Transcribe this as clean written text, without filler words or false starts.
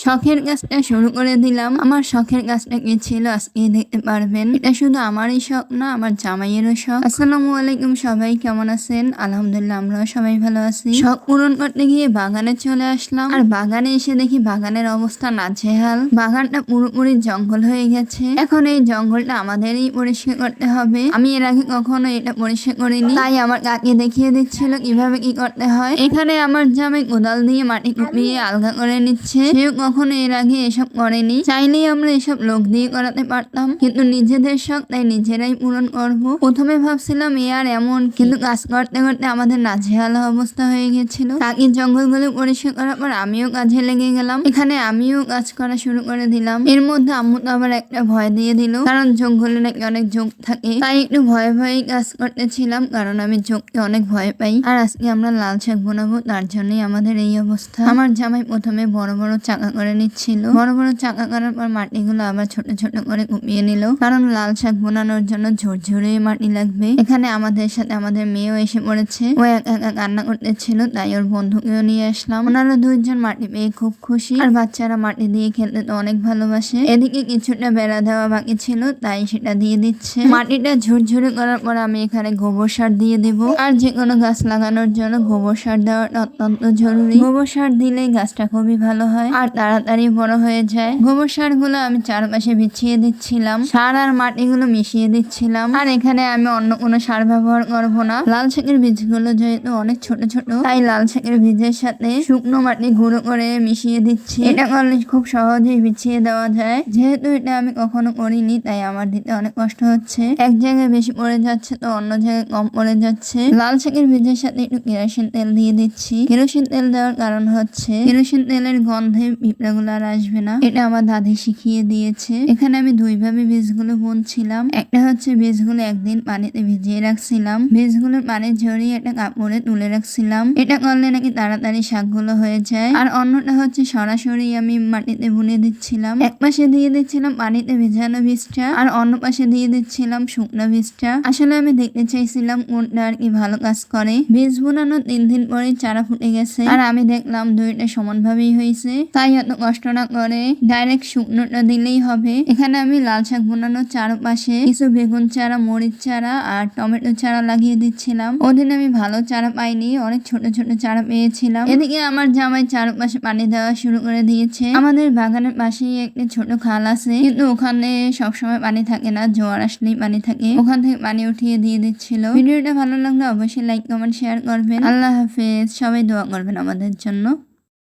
শখের কাজটা শুরু করে দিলাম। আমার শখের কাজটা কি ছিল আজকে দেখতে পারবেন। এটা শুধু আমারই শখ না, আমার জামাইয়েরও শখ। আসসালামু আলাইকুম, সবাই কেমন আছেন? আলহামদুলিল্লাহ, আমরাও সবাই ভালো আছি। শখ পূরণ করতে গিয়ে বাগানে চলে আসলাম, আর বাগানে এসে দেখি বাগানের অবস্থা নাজেহাল। বাগানটা পুরোপুরি জঙ্গল হয়ে গেছে। এখন এই জঙ্গলটা আমাদেরই পরিষ্কার করতে হবে। আমি এর আগে কখনো এটা পরিষ্কার করিনি, তাই আমার কাকে দেখিয়ে দিচ্ছিল কিভাবে কি করতে হয়। এখানে আমার জামাই কোদাল দিয়ে মাটি কুপিয়ে আলগা করে নিচ্ছে। সেও কখনো এর আগে এসব করেনি। চাইলেই আমরা এসব লোক দিয়ে করাতে পারতাম, কিন্তু নিজেদের শখ তাই নিজেরাই পূরণ করব। প্রথমে ভাবছিলাম এ আর এমন, কিন্তু কাজ করতে করতে আমাদের নাজেহাল অবস্থা হয়ে গেছিল। কাকির জঙ্গলগুলো পরিষ্কার করার পর আমিও কাজে লেগে গেলাম। এখানে আমিও কাজ করা শুরু করে দিলাম। এর মধ্যে আম্মু তো আবার একটা ভয় দিয়ে দিল, কারণ জঙ্গলে নাকি অনেক যোগ থাকে। তাই একটু ভয়ে ভয়ে কাজ করতেছিলাম, কারণ আমি যোগকে অনেক ভয় পাই। আর আজকে আমরা লাল শাক বানাবো, তার জন্যই আমাদের এই অবস্থা। আমার জামাই প্রথমে বড় বড় চাকা করে নিচ্ছিল। বড় বড় চাকা করার পর মাটিগুলো আবার ছোট ছোট করে কুপিয়ে নিল, কারণ লাল শাক বোনানোর জন্য ঝুরঝুরে মাটি লাগবে। এখানে আমাদের সাথে আমাদের মেয়েও এসে পড়েছে। ও একা একা কান্না করতেছিল, তাই ওর বন্ধুকেও নিয়ে আসলাম। ওনারা দুইজন মাটি পেয়ে খুব খুশি, আর বাচ্চারা মাটি দিয়ে খেলতে তো অনেক ভালোবাসে। এদিকে কিছুটা বেড়া দেওয়া বাকি ছিল, তাই সেটা দিয়ে দিচ্ছে। মাটিটা ঝুরঝুরে করার পর আমি এখানে গোবর সার দিয়ে দেব। আর যে কোনো গাছ লাগানোর জন্য গোবর সার দেওয়াটা অত্যন্ত জরুরি। গোবর সার দিলে গাছটা খুবই ভালো হয় আর তাড়াতাড়ি বড় হয়ে যায়। গোবর সার গুলো আমি চারপাশে বিছিয়ে দিচ্ছিলাম, সার আর মাটিগুলো মিশিয়ে দিচ্ছিলাম। আর এখানে আমি অন্য কোনো সার ব্যবহার করব না। লাল শাকের বীজগুলো যেহেতু অনেক ছোট ছোট, তাই লাল শাকের বীজের সাথে শুকনো মাটি গুঁড়ো করে মিশিয়ে দিচ্ছি। এটা করলে খুব সহজেই বিছিয়ে দেওয়া যায়। যেহেতু এটা আমি কখনো করিনি, তাই আমার দিতে অনেক কষ্ট হচ্ছে। এক জায়গায় বেশি পড়ে যাচ্ছে তো অন্য জায়গায় কম পড়ে যাচ্ছে। লাল শাকের বীজের সাথে একটু কেরোসিন তেল দিয়ে দিচ্ছি। কেরোসিন তেল দেওয়ার কারণ হচ্ছে কেরোসিন তেলের গন্ধে পিঁপড়াগুলো আর আসবে না। এটা আমার দাদি শিখিয়ে দিয়েছে। এখানে আমি দুইভাবে বীজগুলো বুনছিলাম। একটা হচ্ছে বীজগুলো একদিন পানিতে ভিজিয়ে রাখছিলাম, বীজগুলো পানি ঝরিয়ে একটা কাপড়ে তুলে রাখছিলাম। এটা করলে নাকি তাড়াতাড়ি শাকগুলো হয়ে যায়। আর অন্যটা হচ্ছে সরাসরি আমি মাটিতে বুনে দিচ্ছিলাম। এক পাশে দিয়ে দিচ্ছিলাম পানিতে ভেজানো বীজটা, আর অন্য পাশে দিয়ে দিচ্ছিলাম শুকনো বীজটা। আসলে আমি দেখতে চাইছিলাম কোনটা আর কি ভালো কাজ করে। বীজ বোনানো 3 দিন পরে চারা ফুটে গেছে, আর আমি দেখলাম দুইটা সমানভাবেই হয়েছে। তাই এত কষ্ট না করে ডাইরেক্ট শুকনোটা দিলেই হবে। এখানে আমি লাল শাক বোনানোর চারপাশে কিছু বেগুন চারা, মরিচ চারা আর টমেটো চারা লাগিয়ে দিচ্ছিলাম। ওদিন আমি ভালো চারা পাইনি, অনেক ছোট ছোট চারা পেয়েছিলাম। এদিকে আমার জামাই চারপাশে পানি দেওয়া শুরু করে দিয়েছে। আমাদের বাগানের পাশেই একটা ছোট খাল আছে, কিন্তু ওখানে সবসময় পানি থাকে না, জোয়ার আসলেই পানি থাকে। ওখান থেকে পানি উঠিয়ে দিয়ে দিচ্ছিল। ভিডিওটা ভালো লাগলে অবশ্যই লাইক, কমেন্ট, শেয়ার করবেন। আল্লাহ হাফেজ। সবাই দোয়া করবেন আমাদের জন্য।